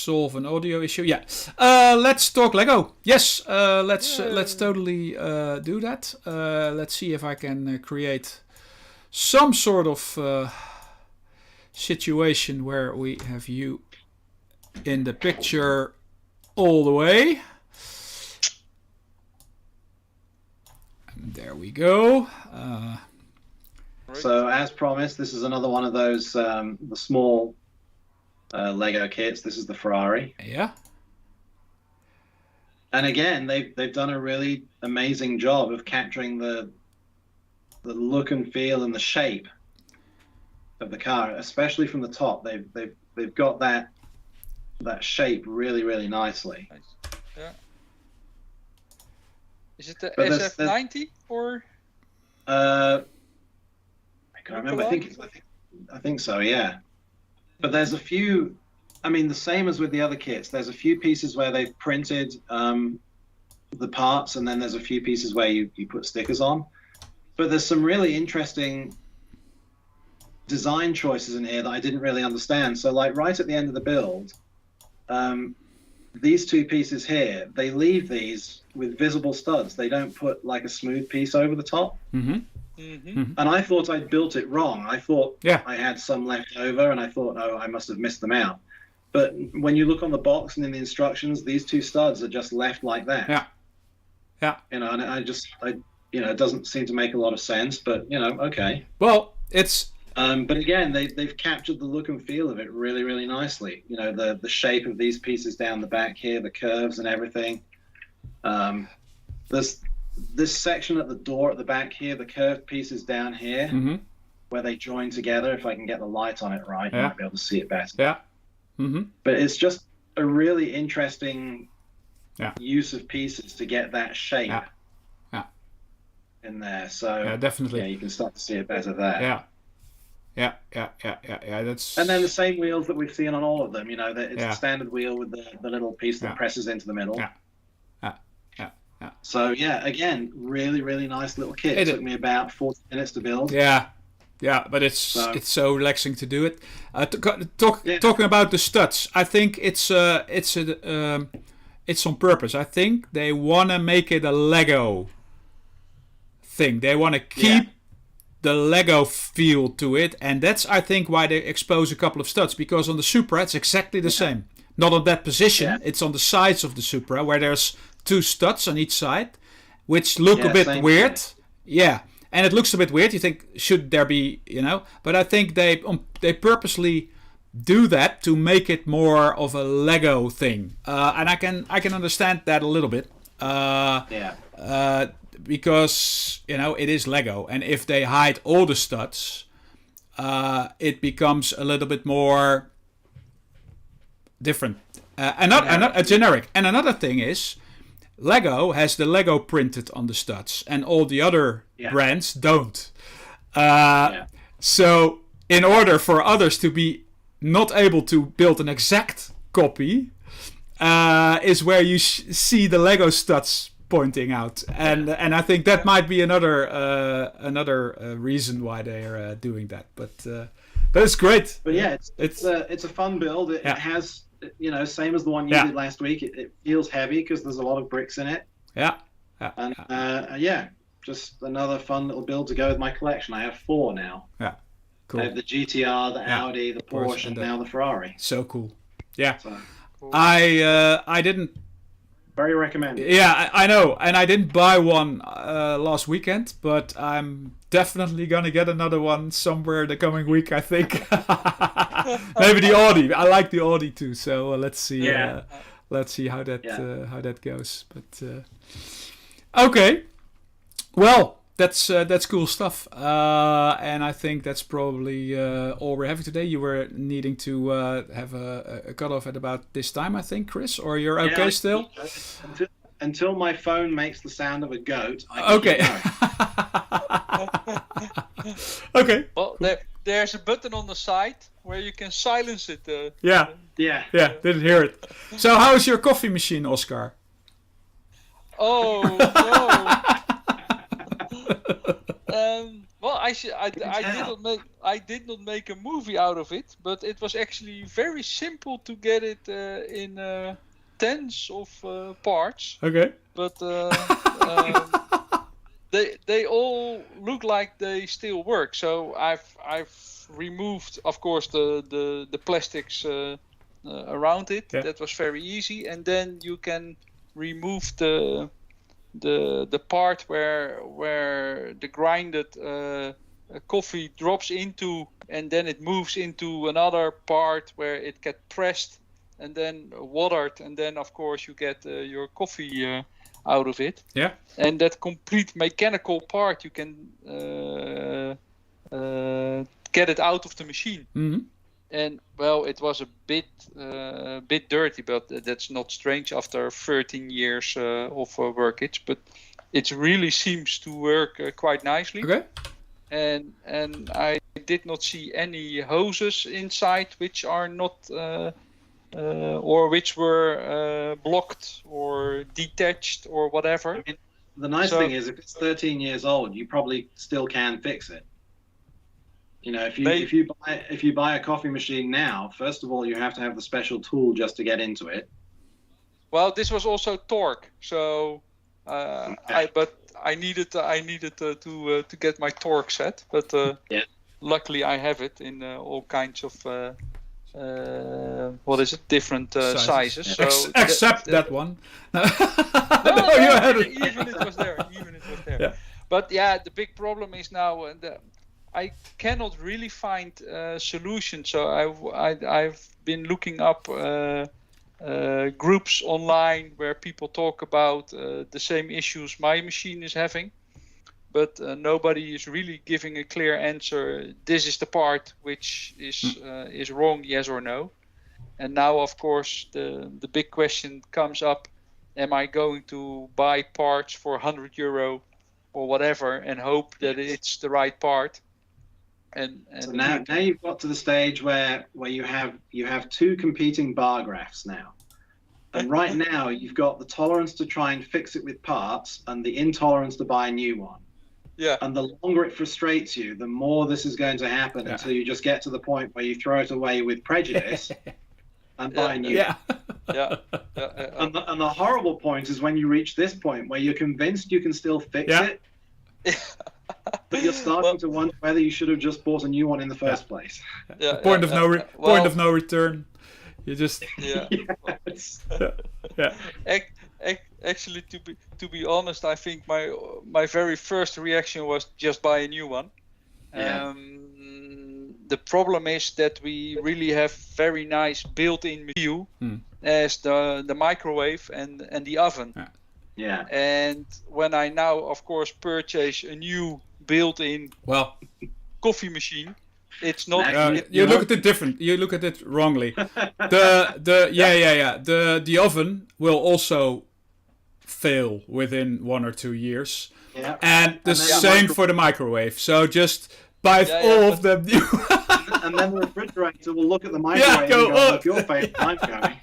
solve an audio issue. Yeah. Let's talk Lego. Yes. Let's totally do that. Let's see if I can create some sort of situation where we have you in the picture all the way. And there we go. So as promised, this is another one of those the small Lego kits. This is the Ferrari. Yeah. And again, they've done a really amazing job of capturing the look and feel and the shape of the car, especially from the top. They've got that shape really, really nicely. Yeah. Is it the SF90 or? I can't remember. I think so. Yeah. But there's a few. I mean, the same as with the other kits. There's a few pieces where they've printed the parts, and then there's a few pieces where you put stickers on. But there's some really interesting design choices in here that I didn't really understand. So, like right at the end of the build, these two pieces here, they leave these with visible studs. They don't put like a smooth piece over the top. And I thought I'd built it wrong. I thought I had some left over, and I thought, oh, I must have missed them out. But when you look on the box and in the instructions, these two studs are just left like that. Yeah. You know, and it doesn't seem to make a lot of sense, but okay. Well, it's. But again, they've captured the look and feel of it really, really nicely. You know, the shape of these pieces down the back here, the curves and everything. There's this section at the door at the back here, the curved pieces down here, where they join together. If I can get the light on it right, you might be able to see it better. Yeah. But it's just a really interesting use of pieces to get that shape in there. So definitely. Yeah, you can start to see it better there. Yeah. That's. And then the same wheels that we've seen on all of them. You know, it's the standard wheel with the little piece that presses into the middle. Yeah. So yeah, again, really, really nice little kit. It took me about 40 minutes to build. Yeah, but it's so relaxing to do it. Talking about the studs, I think it's on purpose. I think they want to make it a Lego thing. They want to keep the Lego feel to it, and that's, I think, why they expose a couple of studs, because on the Supra it's exactly the same. Not on that position, it's on the sides of the Supra where there's two studs on each side, which look a bit weird. Yeah, and it looks a bit weird. You think, should there be, but I think they purposely do that to make it more of a Lego thing, and I can understand that a little bit. Because it is Lego, and if they hide all the studs, it becomes a little bit more different, and not a generic. And another thing is, Lego has the Lego printed on the studs, and all the other brands don't. So in order for others to be not able to build an exact copy, is where you see the Lego studs pointing out, and I think that might be another reason why they are doing that. But it's great. But yeah, it's a fun build. It has, same as the one you did last week. It feels heavy because there's a lot of bricks in it. And just another fun little build to go with my collection. I have 4 now. Cool. I have the GTR, the Audi, the Porsche, and now the Ferrari. So cool. So, cool. I didn't. Very recommended. Yeah, I know, and I didn't buy one last weekend, but I'm definitely gonna get another one somewhere the coming week, I think. Maybe the Audi. I like the Audi too, so let's see. Let's see how that goes. But okay, well, that's cool stuff, and I think that's probably all we're having today. You were needing to have a cutoff at about this time, I think, Chris, or you're okay still? Until my phone makes the sound of a goat. Okay. Okay. Well, there's a button on the side where you can silence it. Yeah. Didn't hear it. So, how is your coffee machine, Oscar? Oh no. Well, I did not make a movie out of it, but it was actually very simple to get it in tens of parts. Okay. But they all look like they still work. So I've removed, of course, the plastics around it. That was very easy, and then you can remove the part where the grinded coffee drops into, and then it moves into another part where it gets pressed and then watered, and then of course you get your coffee out of it. Yeah. And that complete mechanical part, you can get it out of the machine. Mm-hmm. And well, it was a bit dirty, but that's not strange after 13 years of workage. But it really seems to work quite nicely. Okay. And I did not see any hoses inside which are not or which were blocked or detached or whatever. I mean, the nice thing is, if it's 13 years old, you probably still can fix it. You know, if you buy a coffee machine now, first of all, you have to have the special tool just to get into it. Well, this was also torque, so I needed to get my torque set, but luckily I have it in all kinds of different sizes. So except that one. No, you had it. Even it was there. Yeah. But the big problem is now I cannot really find a solution. So I've been looking up groups online where people talk about the same issues my machine is having, but nobody is really giving a clear answer. This is the part which is wrong, yes or no. And now, of course, the big question comes up: am I going to buy parts for €100 or whatever and hope that it's the right part? And so now you've got to the stage where you have two competing bar graphs now, and right now you've got the tolerance to try and fix it with parts and the intolerance to buy a new one. Yeah. And the longer it frustrates you, the more this is going to happen until you just get to the point where you throw it away with prejudice and buy a new one. And the horrible point is when you reach this point where you're convinced you can still fix it. But you're starting to wonder whether you should have just bought a new one in the first place. Point of no return. You just Actually, to be honest, I think my very first reaction was just buy a new one. The problem is that we really have very nice built-in view as the microwave and the oven. Yeah. And when I now, of course, purchase a new built-in coffee machine, it's not. You look at it different. You look at it wrongly. The oven will also fail within 1 or 2 years, and the same for the microwave. So just buy all of them new. And then the refrigerator will look at the microwave and go, "If you're failing, I'm going."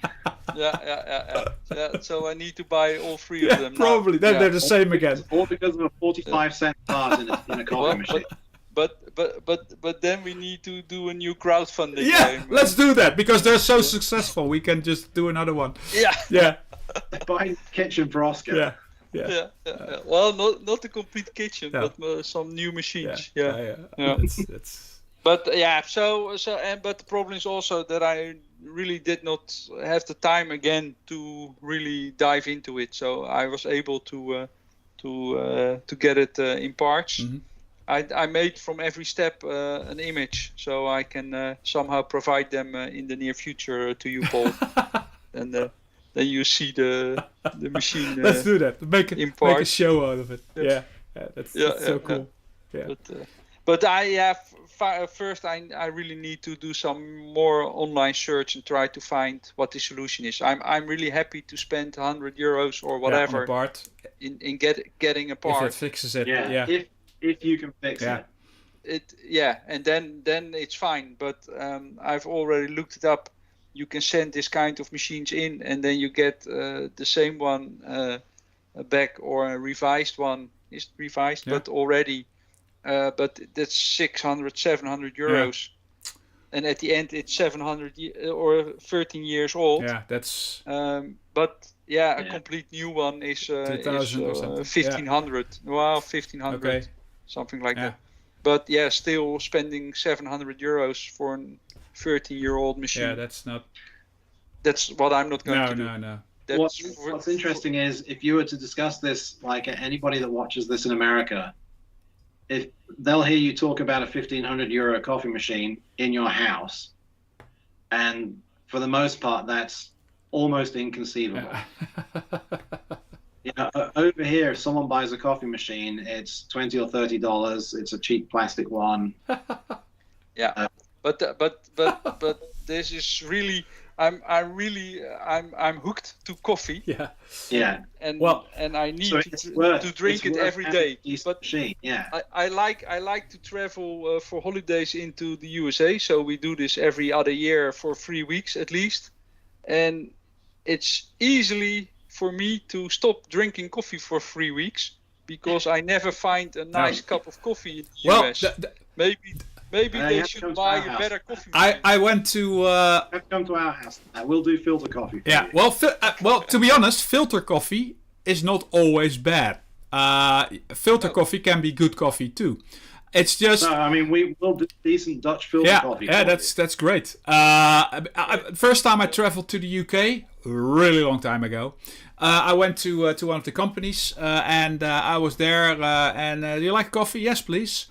So I need to buy all three of them. Probably. Now. Then they're the same again. All because of a 45-cent part in a coffee machine. But then we need to do a new crowdfunding. Yeah, let's do that because they're so successful. We can just do another one. Yeah. Buy kitchen for Oscar. Yeah. Well, not a complete kitchen, but some new machines. But but the problem is also that I really did not have the time again to really dive into it. So I was able to get it in parts. Mm-hmm. I made from every step an image, so I can somehow provide them in the near future to you, Paul. And then you see the machine. Let's do that. Make a show out of it. Yeah. That's so cool. Yeah. But first I really need to do some more online search and try to find what the solution is. I'm really happy to spend €100 or whatever on a part. in getting a part. If it fixes it. If you can fix it. And then it's fine. But I've already looked it up. You can send this kind of machines in, and then you get the same one back, or a revised one. Is revised, but already. But that's €600-700, and at the end it's 700 or 13 years old. Yeah, that's. But a complete new one is 1,500. Well, 1,500, something like that. But still spending €700 for a 13-year-old machine. Yeah, that's not. That's what I'm not going to do. No. What's interesting is if you were to discuss this, like anybody that watches this in America. If they'll hear you talk about a €1,500 coffee machine in your house, and for the most part, that's almost inconceivable. Over here, if someone buys a coffee machine, it's $20 or $30. It's a cheap plastic one. But this is really. I'm hooked to coffee. And I need to drink it every day. But I like to travel for holidays into the USA. So we do this every other year for 3 weeks at least, and it's easily for me to stop drinking coffee for 3 weeks because I never find a nice cup of coffee in the US. Maybe they should buy a better coffee machine. I went to... Have come to our house. We'll do filter coffee for you. Well, to be honest, filter coffee is not always bad. Filter coffee can be good coffee too. It's just... No, I mean, we will do decent Dutch filter coffee. Yeah, that's great. First time I traveled to the UK, a really long time ago, I went to one of the companies and I was there and do you like coffee? Yes, please.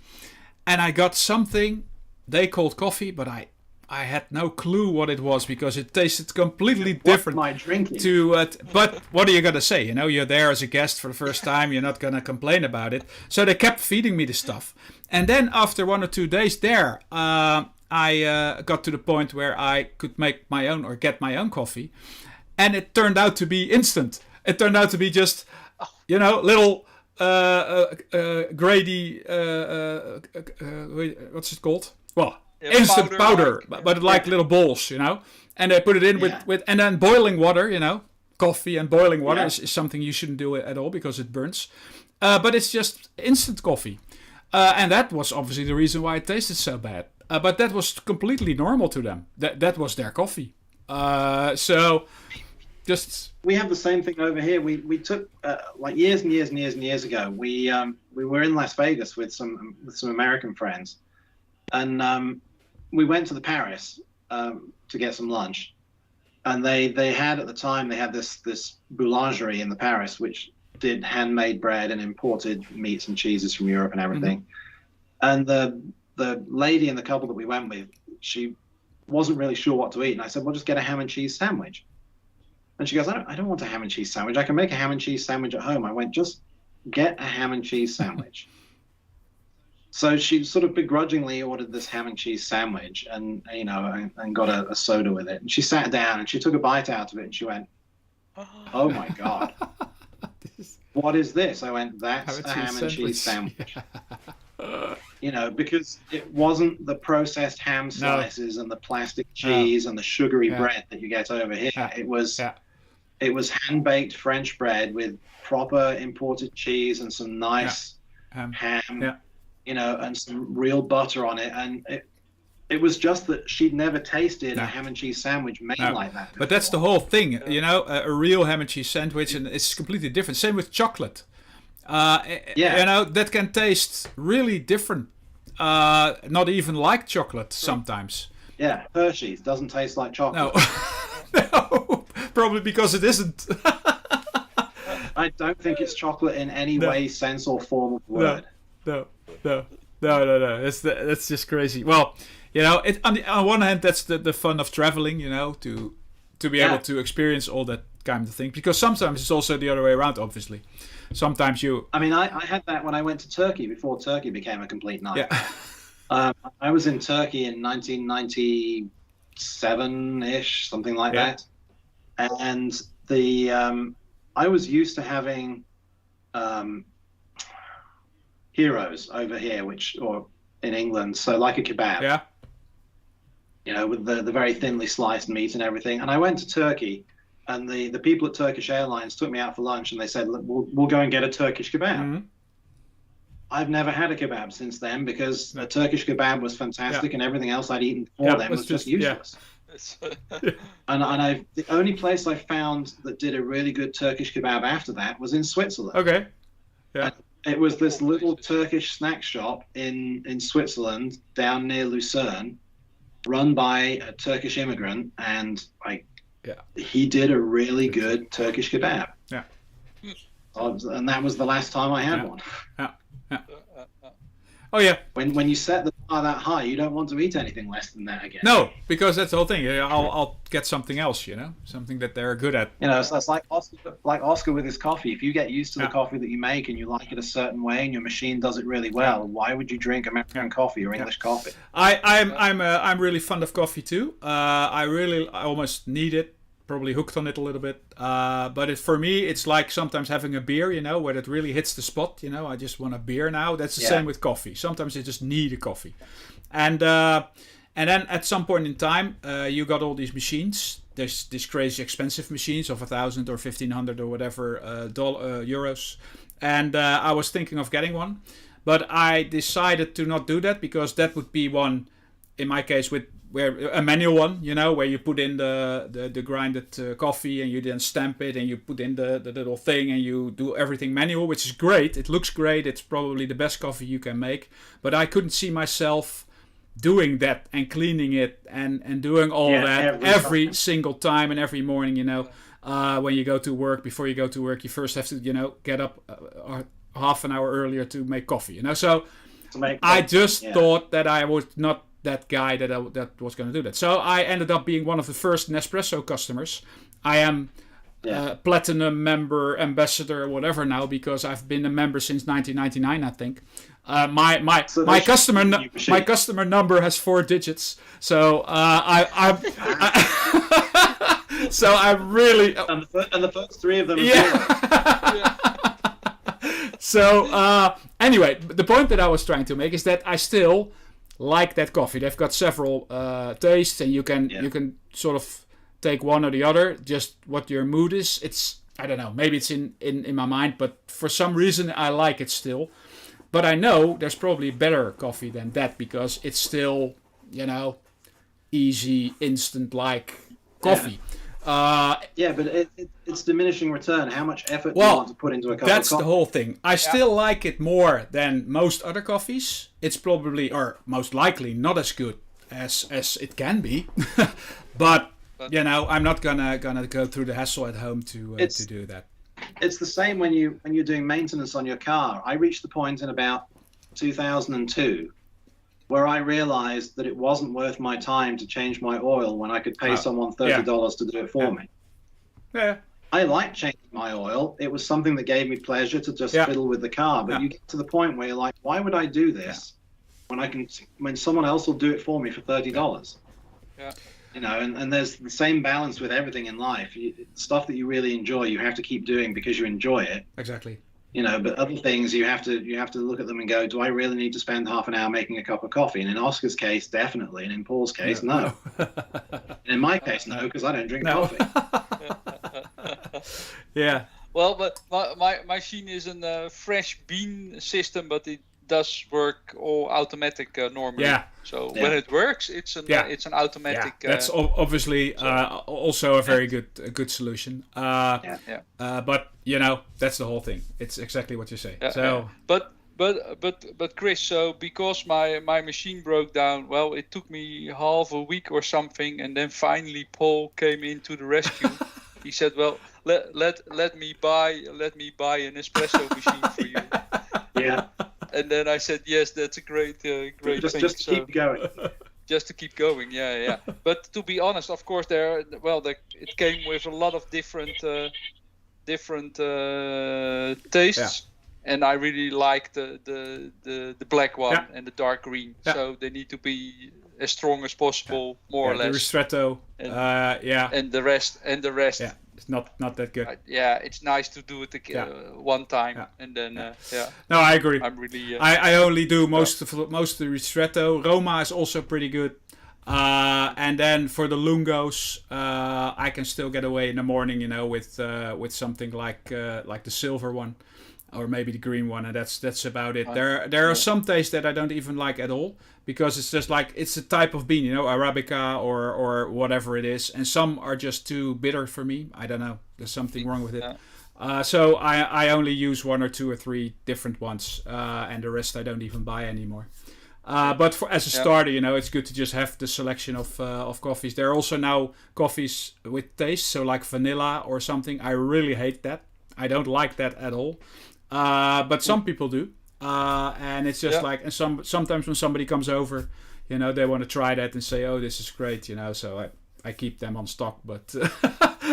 And I got something they called coffee, but I had no clue what it was because it tasted completely different. What am I drinking? But what are you going to say? You know, you're there as a guest for the first time. You're not going to complain about it. So they kept feeding me the stuff. And then after 1 or 2 days there, I got to the point where I could make my own or get my own coffee. And it turned out to be instant. It turned out to be just, little Grady, what's it called? Well, instant powder, but like little balls, And they put it in with and then boiling water, coffee and boiling water is something you shouldn't do at all because it burns. But it's just instant coffee. And that was obviously the reason why it tasted so bad. But that was completely normal to them. That was their coffee. We have the same thing over here. We took like years and years and years and years ago. We were in Las Vegas with some American friends, and we went to the Paris to get some lunch. And they had at the time this boulangerie in the Paris which did handmade bread and imported meats and cheeses from Europe and everything. Mm-hmm. And the lady in the couple that we went with, she wasn't really sure what to eat, and I said, "Well, just get a ham and cheese sandwich." And she goes, I don't want a ham and cheese sandwich. I can make a ham and cheese sandwich at home. I went, just get a ham and cheese sandwich. So she sort of begrudgingly ordered this ham and cheese sandwich and got a soda with it. And she sat down and she took a bite out of it and she went, "Oh my God, what is this?" I went, "That's a ham and cheese sandwich." Because it wasn't the processed ham slices and the plastic cheese and the sugary bread that you get over here. It was hand-baked French bread with proper imported cheese and some nice ham, and some real butter on it. And it was just that she'd never tasted a ham and cheese sandwich made like that before. But that's the whole thing, a real ham and cheese sandwich, and it's completely different. Same with chocolate. That can taste really different. Not even like chocolate sometimes. Yeah, Hershey's doesn't taste like chocolate. No, probably because it isn't. I don't think it's chocolate in any way, sense, or form of word. No. That's just crazy. Well, on one hand, that's the fun of traveling. To be able to experience all that kind of thing. Because sometimes it's also the other way around. Obviously, sometimes I had that when I went to Turkey before Turkey became a complete nightmare. Yeah. I was in Turkey in 1997-ish, something like that. And I was used to having heroes over here, or in England, so like a kebab. Yeah. With the very thinly sliced meat and everything. And I went to Turkey, and the people at Turkish Airlines took me out for lunch, and they said, "Look, we'll go and get a Turkish kebab." Mm-hmm. I've never had a kebab since then because a Turkish kebab was fantastic, and everything else I'd eaten before then was just useless. And the only place I found that did a really good Turkish kebab after that was in Switzerland. Okay. Yeah. And it was this little Turkish snack shop in Switzerland down near Lucerne, run by a Turkish immigrant, and he did a really good Turkish kebab. Yeah. And that was the last time I had one. Yeah. Oh yeah. When you set the bar that high, you don't want to eat anything less than that again. No, because that's the whole thing. I'll get something else, something that they're good at. So it's like Oscar with his coffee. If you get used to the coffee that you make and you like it a certain way, and your machine does it really well, why would you drink American coffee or English coffee? I'm really fond of coffee too. I almost need it. Probably hooked on it a little bit, but for me it's like sometimes having a beer, where it really hits the spot. I just want a beer now. That's the same with coffee. Sometimes you just need a coffee, and then at some point in time, you got all these machines. There's these crazy expensive machines of 1,000 or 1,500 or whatever euros, and I was thinking of getting one. But I decided to not do that because that would be one, in my case, where a manual one, where you put in the grinded coffee and you then stamp it and you put in the little thing and you do everything manual, which is great. It looks great. It's probably the best coffee you can make. But I couldn't see myself doing that and cleaning it and doing all that every single time and every morning, when you go to work. Before you go to work, you first have to, get up half an hour earlier to make coffee, So I just thought that I was not that guy that was going to do that. So I ended up being one of the first Nespresso customers. I am platinum member, ambassador, whatever now, because I've been a member since 1999, I think. My customer number has 4 digits. So so I really and the first 3 of them. So anyway, the point that I was trying to make is that I still like that coffee. They've got several tastes, and you can sort of take one or the other, just what your mood is. It's, I don't know, maybe it's in my mind, but for some reason I like it still. But I know there's probably better coffee than that because it's still, easy, instant like coffee. But it's diminishing return. How much effort do you want to put into a cup of coffee? That's the whole thing. I still like it more than most other coffees. It's probably, or most likely, not as good as it can be. but I'm not gonna go through the hassle at home to do that. It's the same when you're doing maintenance on your car. I reached the point in about 2002 where I realized that it wasn't worth my time to change my oil when I could pay someone $30 to do it for me. Yeah. I liked changing my oil. It was something that gave me pleasure to just fiddle with the car. But you get to the point where you're like, why would I do this when someone else will do it for me for $30? Yeah. And there's the same balance with everything in life. Stuff that you really enjoy, you have to keep doing because you enjoy it. Exactly. But other things you have to look at them and go, do I really need to spend half an hour making a cup of coffee? And in Oscar's case, definitely. And in Paul's case, no. And in my case, no, because I don't drink coffee. Yeah. Well, but my machine is a fresh bean system, but it does work all automatic normally. Yeah. So when it works, it's an automatic. Yeah. That's obviously also a very good solution. But that's the whole thing. It's exactly what you say. So. But Chris, so because my machine broke down, well, it took me half a week or something, and then finally Paul came into the rescue. He said, "Well, let me buy an espresso machine for you." Yeah. And then I said, "Yes, that's a great thing." Just to keep going. Just to keep going, yeah. But to be honest, of course, it came with a lot of different tastes, and I really like the black one and the dark green. So they need to be as strong as possible, more or less. The ristretto, and the rest. Yeah, it's not that good. It's nice to do it one time, and then No, I agree. I'm really. I only do most of the ristretto. Roma is also pretty good. And then for the Lungos, I can still get away in the morning, with something like the silver one, or maybe the green one, and that's about it. There are some tastes that I don't even like at all, because it's just like it's a type of bean, Arabica or whatever it is, and some are just too bitter for me. I don't know. There's something wrong with it. So I only use 1 or 2 or 3 different ones, and the rest I don't even buy anymore. But as a starter, it's good to just have the selection of coffees. There are also now coffees with taste, so like vanilla or something. I really hate that. I don't like that at all. But some people do. And it's just like, and sometimes when somebody comes over, they want to try that and say, oh, this is great, so I keep them on stock, but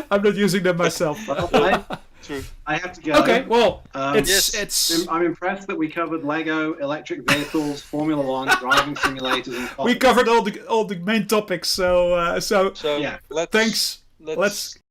I'm not using them myself. True. I have to go. Okay, well, it's. I'm impressed that we covered Lego, electric vehicles, Formula One, driving simulators, and coffee. We covered all the main topics. So thanks. Let's